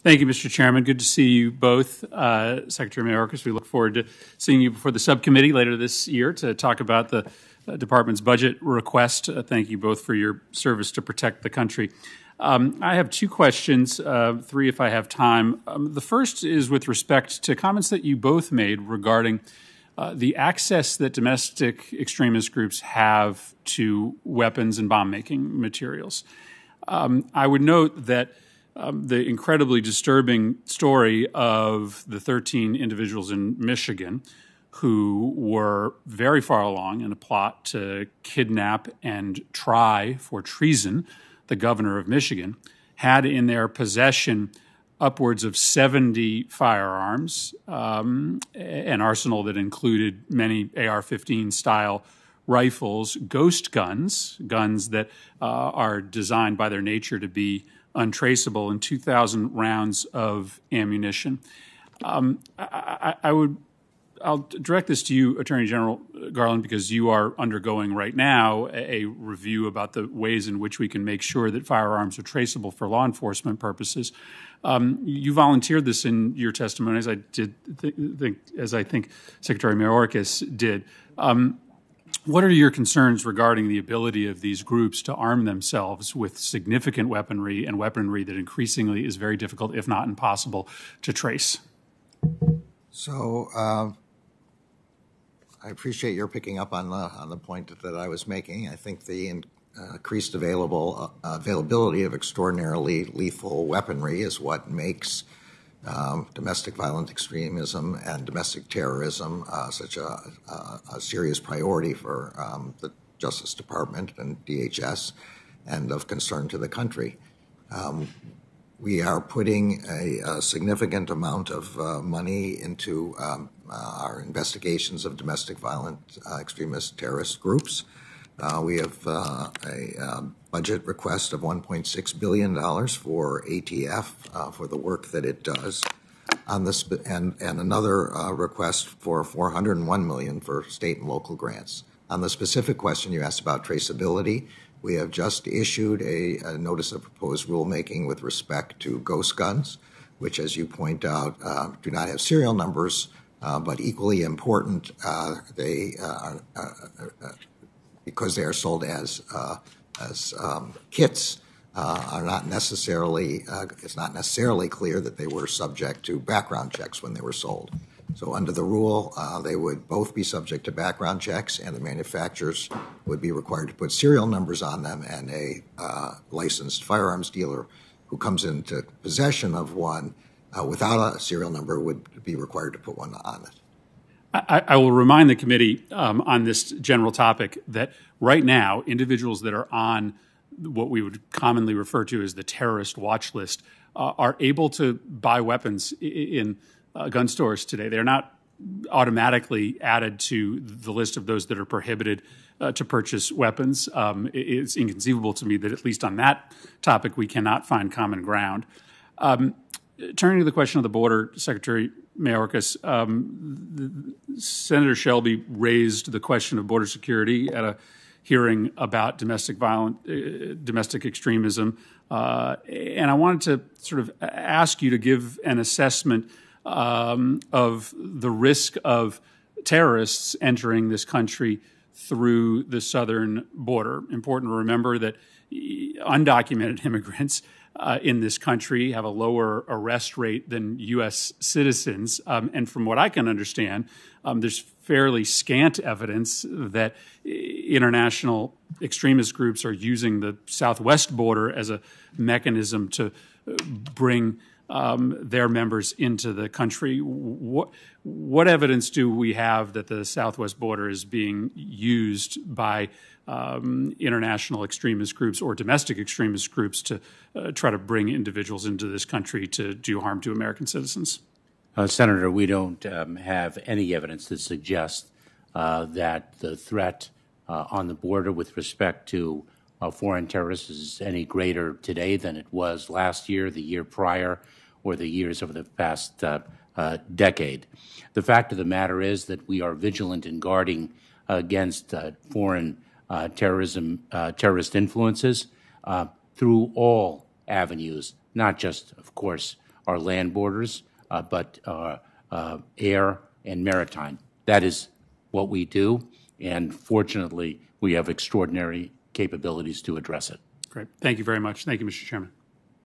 Thank you, Mr. Chairman. Good to see you both, Secretary Mayorkas. We look forward to seeing you before the subcommittee later this year to talk about the department's budget request. Thank you both for your service to protect the country. I have two questions, three if I have time. The first is with respect to comments that you both made regarding the access that domestic extremist groups have to weapons and bomb-making materials. I would note that the incredibly disturbing story of the 13 individuals in Michigan who were very far along in a plot to kidnap and try for treason the governor of Michigan had in their possession upwards of 70 firearms, an arsenal that included many AR-15 style rifles, ghost guns, guns that are designed by their nature to be untraceable, and 2,000 rounds of ammunition. I'll direct this to you, Attorney General Garland, because you are undergoing right now a review about the ways in which we can make sure that firearms are traceable for law enforcement purposes. You volunteered this in your testimony, as I think Secretary Mayorkas did. What are your concerns regarding the ability of these groups to arm themselves with significant weaponry and weaponry that increasingly is very difficult, if not impossible, to trace? So I appreciate your picking up on the point that I was making. I think the increased availability of extraordinarily lethal weaponry is what makes domestic violent extremism and domestic terrorism such a serious priority for the Justice Department and DHS and of concern to the country. We are putting a significant amount of money into our investigations of domestic violent extremist terrorist groups. We have a budget request of $1.6 billion for ATF for the work that it does, on this, and another request for $401 million for state and local grants. On the specific question you asked about traceability, we have just issued a notice of proposed rulemaking with respect to ghost guns, which, as you point out, do not have serial numbers, but equally important, they are because they are sold as kits, are not necessarily. It's not necessarily clear that they were subject to background checks when they were sold. So under the rule, they would both be subject to background checks, and the manufacturers would be required to put serial numbers on them, and a licensed firearms dealer who comes into possession of one without a serial number would be required to put one on it. I will remind the committee on this general topic that right now, individuals that are on what we would commonly refer to as the terrorist watch list are able to buy weapons in gun stores today. They're not automatically added to the list of those that are prohibited to purchase weapons. It's inconceivable to me that at least on that topic we cannot find common ground. Turning to the question of the border, Secretary Mayorkas, Senator Shelby raised the question of border security at a hearing about domestic extremism, and I wanted to sort of ask you to give an assessment of the risk of terrorists entering this country through the southern border. Important to remember that undocumented immigrants in this country have a lower arrest rate than U.S. citizens. And from what I can understand, there's fairly scant evidence that international extremist groups are using the southwest border as a mechanism to bring their members into the country. What evidence do we have that the southwest border is being used by international extremist groups or domestic extremist groups to try to bring individuals into this country to do harm to American citizens? Senator, we don't have any evidence that suggests that the threat on the border with respect to foreign terrorists is any greater today than it was last year, the year prior, or the years over the past decade. The fact of the matter is that we are vigilant in guarding against foreign terrorist influences through all avenues, not just, of course, our land borders, but air and maritime. That is what we do, and fortunately, we have extraordinary capabilities to address it. Great. Thank you very much. Thank you, Mr. Chairman.